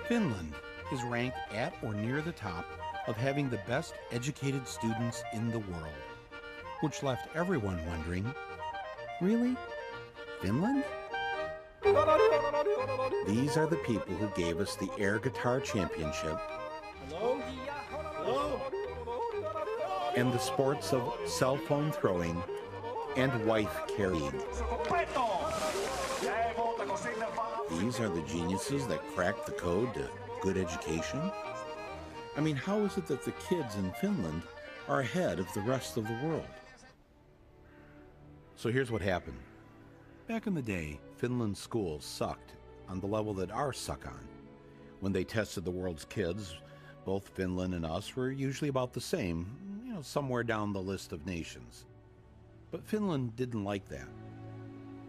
Finland is ranked at or near the top of having the best educated students in the world, which left everyone wondering, really? Finland? These are the people who gave us the air guitar championship. Hello? Hello? And the sports of cell phone throwing and wife carrying. These are the geniuses that cracked the code to good education. I mean, how is it that the kids in Finland are ahead of the rest of the world? So here's what happened. Back in the day, Finland's schools sucked on the level that ours suck on. When they tested the world's kids, both Finland and us were usually about the same, somewhere down the list of nations. But Finland didn't like that.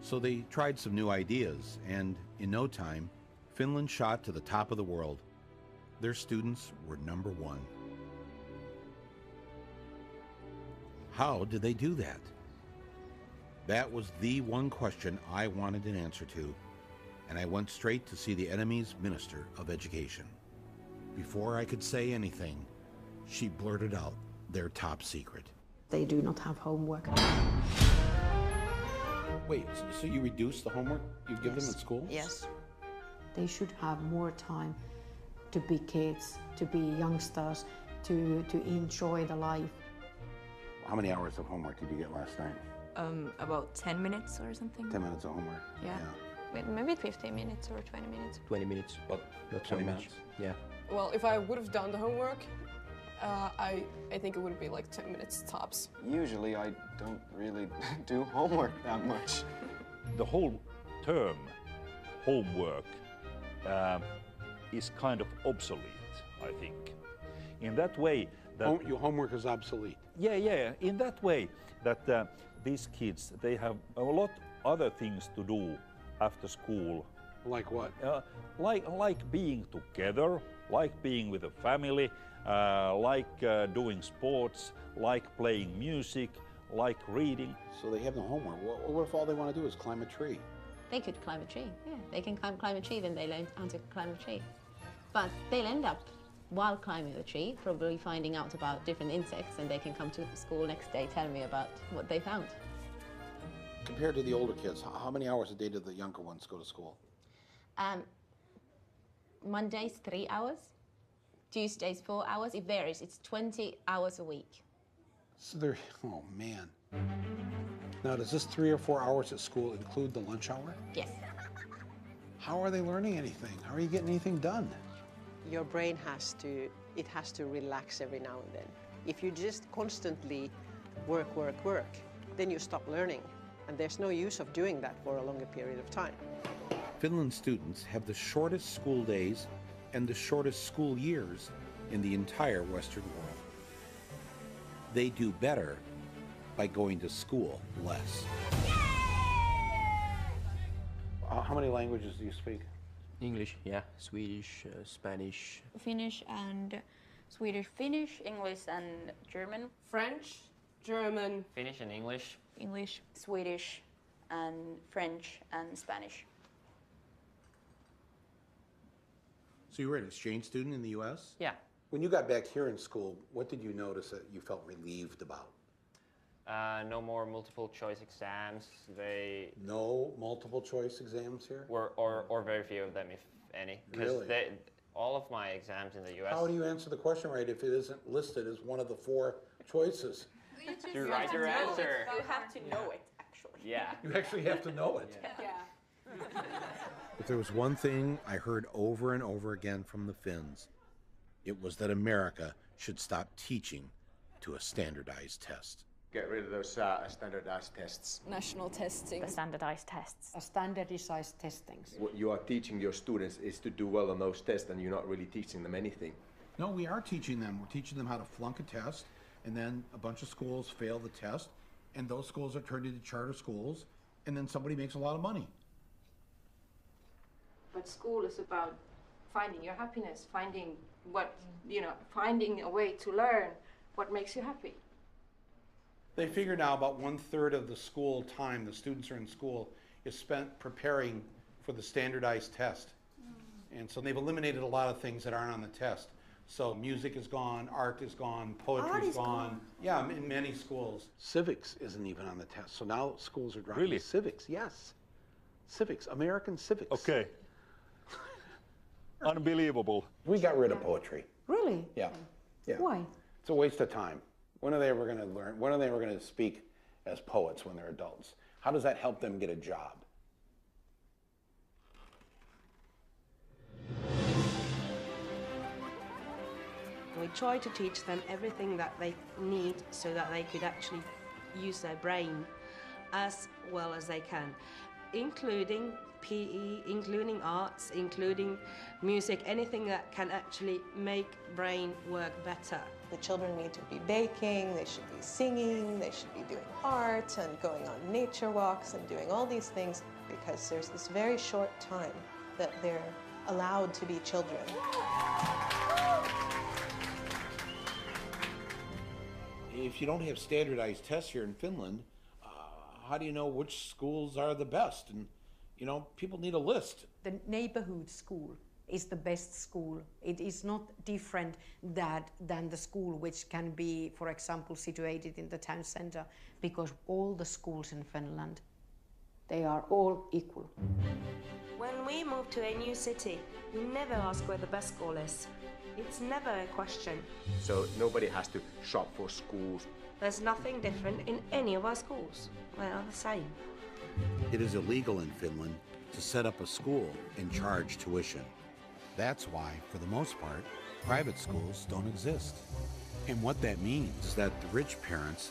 So they tried some new ideas, and in no time, Finland shot to the top of the world. Their students were #1. How did they do that? That was the one question I wanted an answer to, and I went straight to see the enemy's Minister of Education. Before I could say anything, she blurted out their top secret. They do not have homework. Wait, so you reduce the homework you give them at school? Yes. They should have more time to be kids, to be youngsters, to enjoy the life. How many hours of homework did you get last night? About 10 minutes or something. 10 minutes of homework? Yeah. Maybe 15 minutes or 20 minutes. 20 minutes, but not 20 so much. minutes? Yeah. Well, if I would have done the homework, I think it would be like 10 minutes tops. Usually I don't really do homework that much. The whole term homework is kind of obsolete, I think. In that way that... Your homework is obsolete? Yeah. In that way that these kids, they have a lot other things to do after school. Like what? Like being together, like being with a family, like doing sports, like playing music, like reading. So they have no homework. What if all they want to do is climb a tree? They could climb a tree, yeah. They can climb a tree, then they learn how to climb a tree. But they'll end up, while climbing the tree, probably finding out about different insects, and they can come to school next day telling me about what they found. Compared to the older kids, how many hours a day do the younger ones go to school? Mondays, 3 hours. Tuesdays, 4 hours. It varies. It's 20 hours a week. So they're, oh man. Now, does this 3 or 4 hours at school include the lunch hour? Yes. How are they learning anything? How are you getting anything done? Your brain has to relax every now and then. If you just constantly work, then you stop learning. And there's no use of doing that for a longer period of time. Finland students have the shortest school days and the shortest school years in the entire Western world. They do better by going to school less. How many languages do you speak? English, yeah. Swedish, Spanish. Finnish and Swedish. Finnish, English and German. French, German. Finnish and English. English, Swedish and French and Spanish. So you were an exchange student in the U.S.? Yeah. When you got back here in school, what did you notice that you felt relieved about? No more multiple choice exams. No multiple choice exams here? Or very few of them, if any. Really? All of my exams in the U.S. How do you answer the question right if it isn't listed as one of the 4 choices? You write your answer. You have to know it, actually. Yeah. You actually have to know it. Yeah. If there was one thing I heard over and over again from the Finns, it was that America should stop teaching to a standardized test. Get rid of those standardized tests. National testing. The standardized tests. Standardized testings. What you are teaching your students is to do well on those tests, and you're not really teaching them anything. No, we are teaching them. We're teaching them how to flunk a test, and then a bunch of schools fail the test, and those schools are turned into charter schools, and then somebody makes a lot of money. But school is about finding your happiness, finding a way to learn what makes you happy. They figure now about 1/3 of the school time the students are in school is spent preparing for the standardized test. And so they've eliminated a lot of things that aren't on the test. So music is gone, art is gone, Art poetry is is gone. Yeah, in many schools. Civics isn't even on the test. So now schools are dropping Really? civics. Yes. Civics, American civics. Okay. Unbelievable. We got rid of poetry. Really? Yeah. Yeah. Why? It's a waste of time. When are they ever going to learn? When are they ever going to speak as poets when they're adults? How does that help them get a job? We try to teach them everything that they need so that they could actually use their brain as well as they can, including PE, including arts, including music, anything that can actually make brain work better. The children need to be baking, they should be singing, they should be doing art and going on nature walks and doing all these things, because there's this very short time that they're allowed to be children. If you don't have standardized tests here in Finland, how do you know which schools are the best? And, you know, people need a list. The neighborhood school is the best school. It is not different than the school which can be, for example, situated in the town center, because all the schools in Finland, they are all equal. When we move to a new city, we never ask where the best school is. It's never a question. So nobody has to shop for schools. There's nothing different in any of our schools. They are the same. It is illegal in Finland to set up a school and charge tuition. That's why, for the most part, private schools don't exist. And what that means is that the rich parents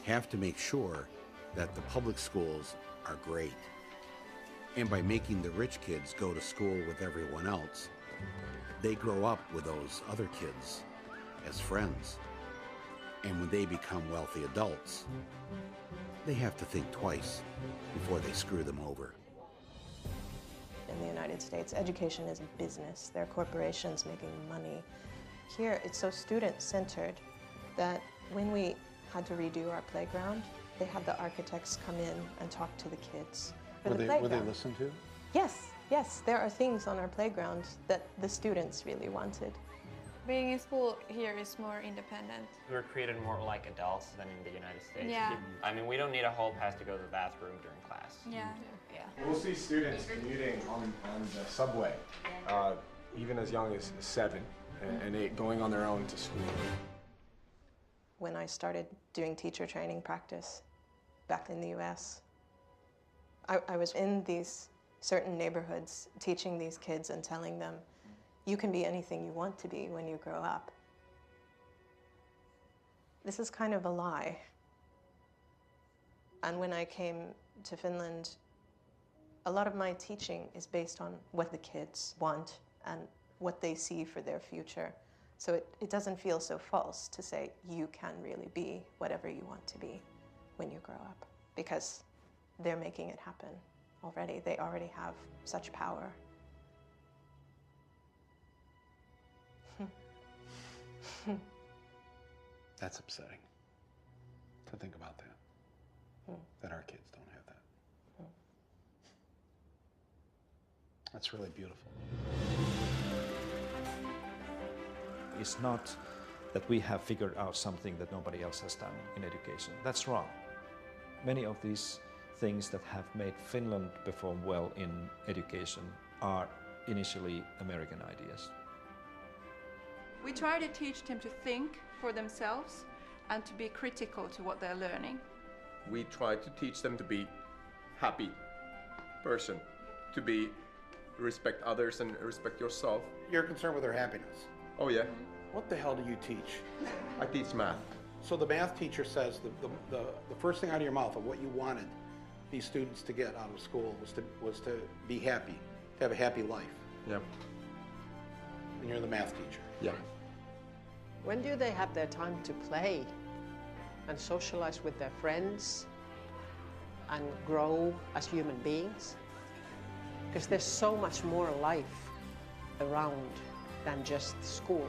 have to make sure that the public schools are great. And by making the rich kids go to school with everyone else, they grow up with those other kids as friends. And when they become wealthy adults, they have to think twice before they screw them over. In the United States, education is a business. There are corporations making money. Here, it's so student-centered that when we had to redo our playground, they had the architects come in and talk to the kids. Were they listened to? Yes, yes. There are things on our playground that the students really wanted. Being in school here is more independent. We're treated more like adults than in the United States. Yeah. I mean, we don't need a hall pass to go to the bathroom during class. Yeah. We'll see students commuting on the subway, even as young as 7 and 8, going on their own to school. When I started doing teacher training practice back in the US, I was in these certain neighborhoods teaching these kids and telling them, you can be anything you want to be when you grow up. This is kind of a lie. And when I came to Finland, a lot of my teaching is based on what the kids want and what they see for their future. So it doesn't feel so false to say you can really be whatever you want to be when you grow up, because they're making it happen already. They already have such power. That's upsetting to think about that, that our kids don't have that. That's really beautiful. It's not that we have figured out something that nobody else has done in education. That's wrong. Many of these things that have made Finland perform well in education are initially American ideas. We try to teach them to think for themselves and to be critical to what they're learning. We try to teach them to be happy person, to be respect others and respect yourself. You're concerned with their happiness. Oh yeah. What the hell do you teach? I teach math. So the math teacher says the first thing out of your mouth of what you wanted these students to get out of school was to be happy, to have a happy life. Yeah. And you're the math teacher. Yeah. When do they have their time to play and socialize with their friends and grow as human beings? Because there's so much more life around than just school.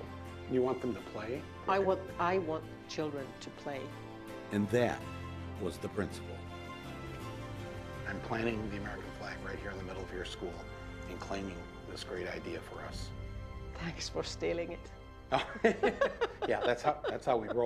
You want them to play? I want children to play. And that was the principle. I'm planting the American flag right here in the middle of your school and claiming this great idea for us. Thanks for stealing it. Yeah, that's how we roll.